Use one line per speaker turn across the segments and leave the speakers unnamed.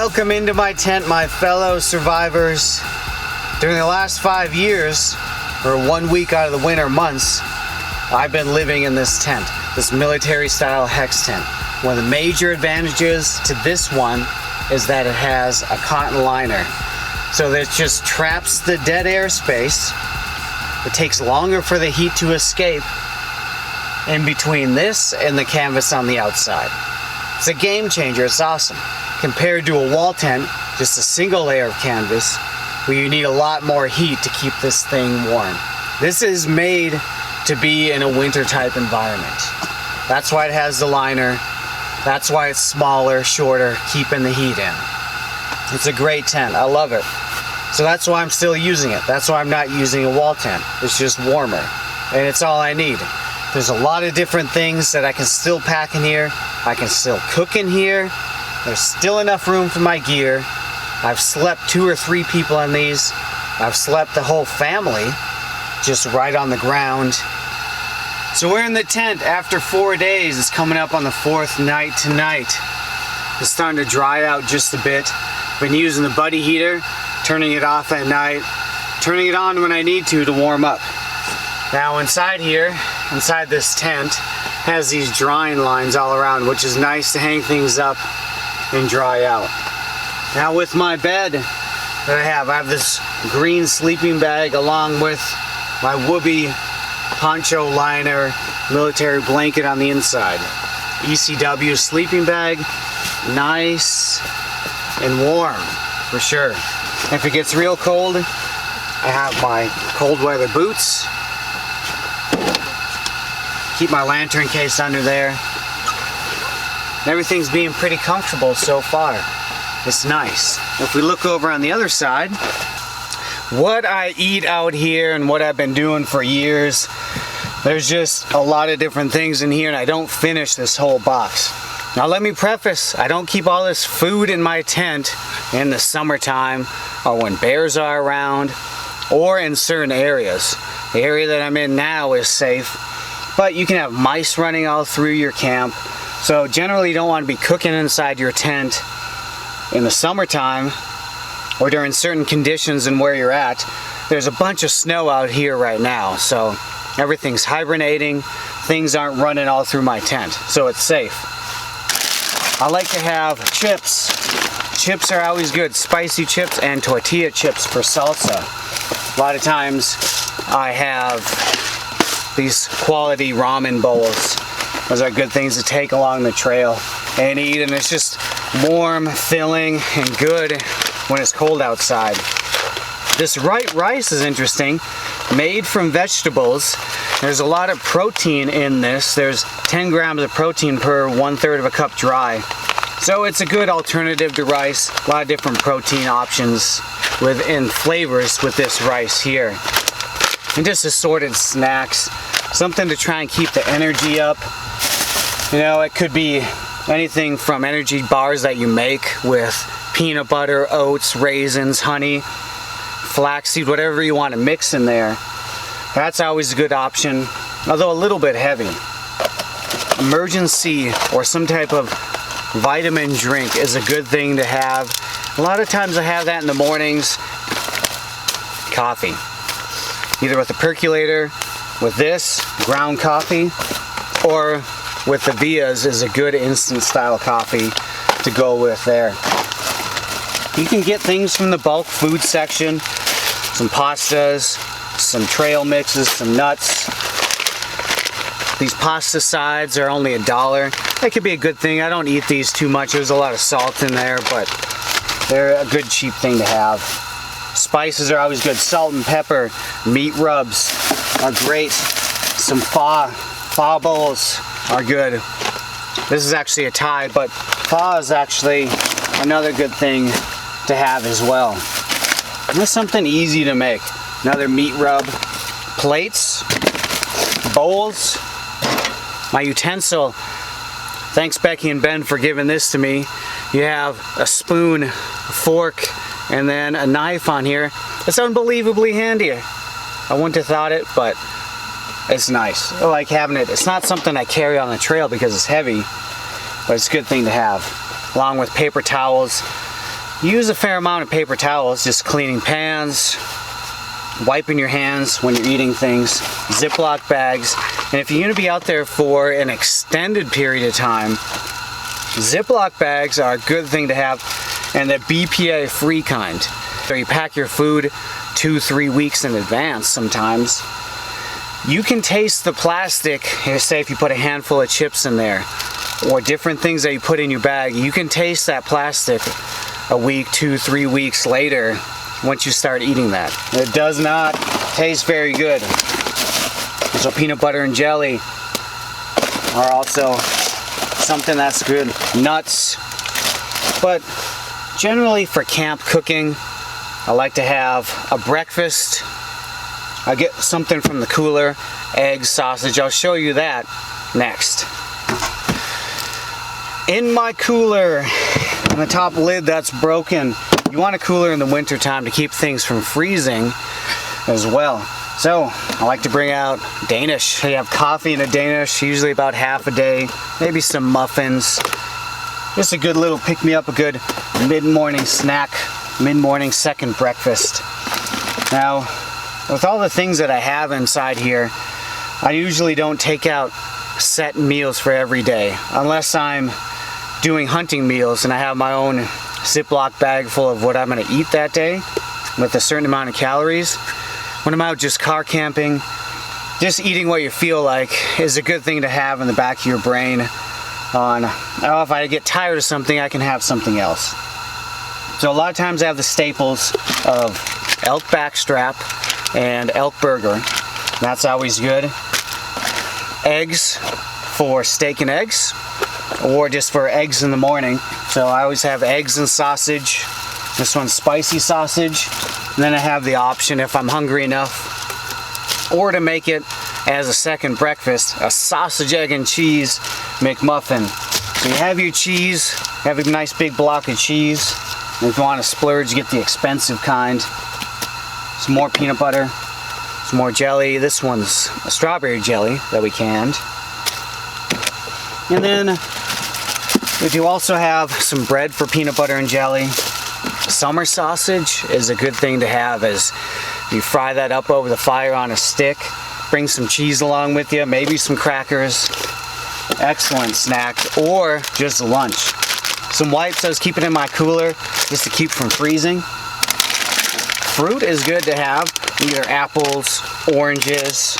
Welcome into my tent, my fellow survivors. During the last 5 years, or 1 week out of the winter months, I've been living in this tent, this military-style hex tent. One of the major advantages to this one is that it has a cotton liner. So that it just traps the dead air space. It takes longer for the heat to escape in between this and the canvas on the outside. It's a game changer, it's awesome. Compared to a wall tent, just a single layer of canvas, where you need a lot more heat to keep this thing warm. This is made to be in a winter type environment. That's why it has the liner. That's why it's smaller, shorter, keeping the heat in. It's a great tent, I love it. So that's why I'm still using it. That's why I'm not using a wall tent. It's just warmer, and it's all I need. There's a lot of different things that I can still pack in here. I can still cook in here. There's still enough room for my gear. I've slept 2 or 3 people on these. I've slept the whole family just right on the ground. So we're in the tent after 4 days. It's coming up on the 4th night tonight. It's starting to dry out just a bit. Been using the buddy heater, turning it off at night, turning it on when I need to warm up. Now inside here, inside this tent, has these drying lines all around, which is nice to hang things up and dry out. Now with my bed that I have this green sleeping bag along with my Whoopee poncho liner military blanket on the inside. ECW sleeping bag, nice and warm for sure. If it gets real cold, I have my cold weather boots. Keep my lantern case under there. Everything's being pretty comfortable so far. It's nice. If we look over on the other side, what I eat out here and what I've been doing for years, there's just a lot of different things in here, and I don't finish this whole box. Now let me preface, I don't keep all this food in my tent in the summertime or when bears are around or in certain areas. The area that I'm in now is safe, but you can have mice running all through your camp. So generally you don't want to be cooking inside your tent in the summertime or during certain conditions and where you're at. There's a bunch of snow out here right now, so everything's hibernating, things aren't running all through my tent, so it's safe. I like to have chips. Chips are always good, spicy chips and tortilla chips for salsa. A lot of times I have these quality ramen bowls. Those are good things to take along the trail and eat, and it's just warm, filling, and good when it's cold outside. This white rice is interesting, made from vegetables. There's a lot of protein in this. There's 10 grams of protein per 1/3 of a cup dry. So it's a good alternative to rice. A lot of different protein options within flavors with this rice here. And just assorted snacks. Something to try and keep the energy up. You know, it could be anything from energy bars that you make with peanut butter, oats, raisins, honey, flaxseed, whatever you want to mix in there. That's always a good option, although a little bit heavy. Emergency or some type of vitamin drink is a good thing to have. A lot of times I have that in the mornings. Coffee. Either with a percolator, with this, ground coffee, or with the Vias is a good instant style coffee to go with there. You can get things from the bulk food section, some pastas, some trail mixes, some nuts. These pasta sides are only $1. That could be a good thing. I don't eat these too much. There's a lot of salt in there, but they're a good cheap thing to have. Spices are always good. Salt and pepper, meat rubs are great. Some pho bowls are good. This is actually a Thai, but pho is actually another good thing to have as well. And that's something easy to make. Another meat rub. Plates, bowls, my utensil. Thanks Becky and Ben for giving this to me. You have a spoon, a fork, and then a knife on here. It's unbelievably handy. I wouldn't have thought it, but it's nice. I like having it. It's not something I carry on the trail because it's heavy, but it's a good thing to have. Along with paper towels, use a fair amount of paper towels, just cleaning pans, wiping your hands when you're eating things, Ziploc bags, and if you're going to be out there for an extended period of time, Ziploc bags are a good thing to have, and the BPA free kind. So you pack your food 2-3 weeks in advance sometimes. You can taste the plastic, say if you put a handful of chips in there, or different things that you put in your bag, you can taste that plastic a week, 2-3 weeks later once you start eating that. It does not taste very good. So peanut butter and jelly are also something that's good. Nuts. But generally for camp cooking, I like to have a breakfast. I get something from the cooler, eggs, sausage. I'll show you that next. In my cooler, on the top lid that's broken, you want a cooler in the winter time to keep things from freezing as well. So I like to bring out Danish. I have coffee in a Danish, usually about half a day, maybe some muffins. Just a good little pick-me-up, a good mid-morning snack, mid-morning second breakfast. Now, with all the things that I have inside here, I usually don't take out set meals for every day, unless I'm doing hunting meals and I have my own Ziploc bag full of what I'm going to eat that day with a certain amount of calories. When I'm out just car camping, just eating what you feel like is a good thing to have in the back of your brain on, oh, if I get tired of something, I can have something else. So a lot of times I have the staples of elk backstrap and elk burger. That's always good. Eggs for steak and eggs, or just for eggs in the morning. So I always have eggs and sausage. This one's spicy sausage. And then I have the option, if I'm hungry enough, or to make it as a second breakfast, a sausage, egg, and cheese McMuffin. So you have your cheese, have a nice big block of cheese. And if you want to splurge, get the expensive kind. Some more peanut butter, some more jelly. This one's a strawberry jelly that we canned. And then if you also have some bread for peanut butter and jelly, summer sausage is a good thing to have, as you fry that up over the fire on a stick. Bring some cheese along with you, maybe some crackers. Excellent snack, or just lunch. Some wipes I was keeping in my cooler just to keep from freezing. Fruit is good to have, either apples, oranges,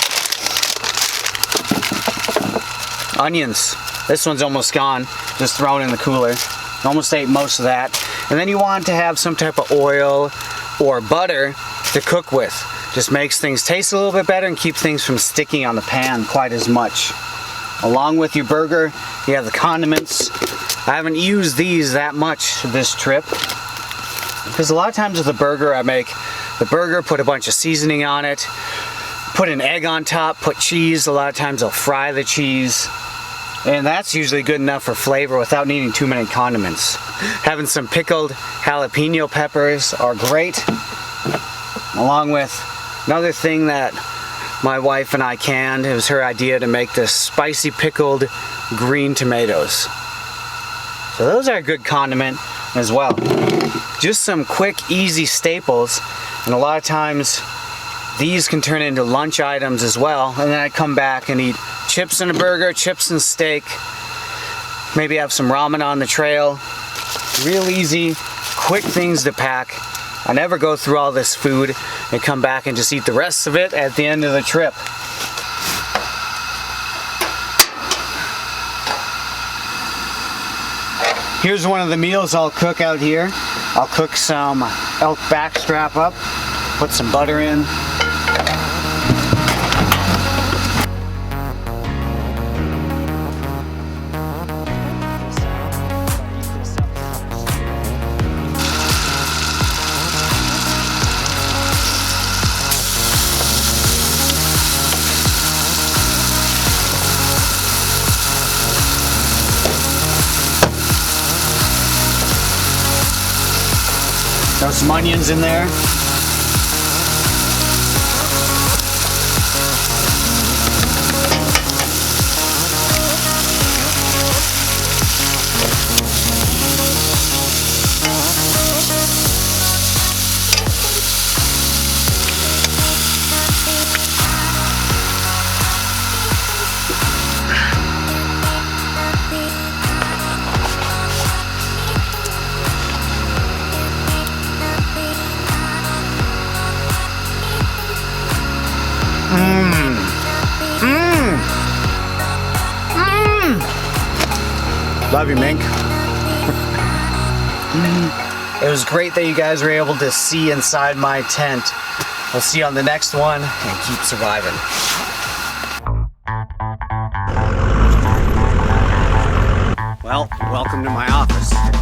onions. This one's almost gone, just thrown in the cooler. Almost ate most of that. And then you want to have some type of oil or butter to cook with. Just makes things taste a little bit better and keep things from sticking on the pan quite as much. Along with your burger, you have the condiments. I haven't used these that much this trip, because a lot of times with the burger, I make the burger, put a bunch of seasoning on it, put an egg on top, put cheese. A lot of times I'll fry the cheese, and that's usually good enough for flavor without needing too many condiments. Having some pickled jalapeno peppers are great, along with another thing that my wife and I canned. It was her idea to make this spicy pickled green tomatoes. So those are a good condiment as well. Just some quick, easy staples, and a lot of times these can turn into lunch items as well. And then I come back and eat chips and a burger, chips and steak, maybe have some ramen on the trail. Real easy, quick things to pack. I never go through all this food and come back and just eat the rest of it at the end of the trip. Here's one of the meals I'll cook out here. I'll cook some elk backstrap up, put some butter in. Throw some onions in there. Love you, Mink. It was great that you guys were able to see inside my tent. We'll see you on the next one, and keep surviving. Well, welcome to my office.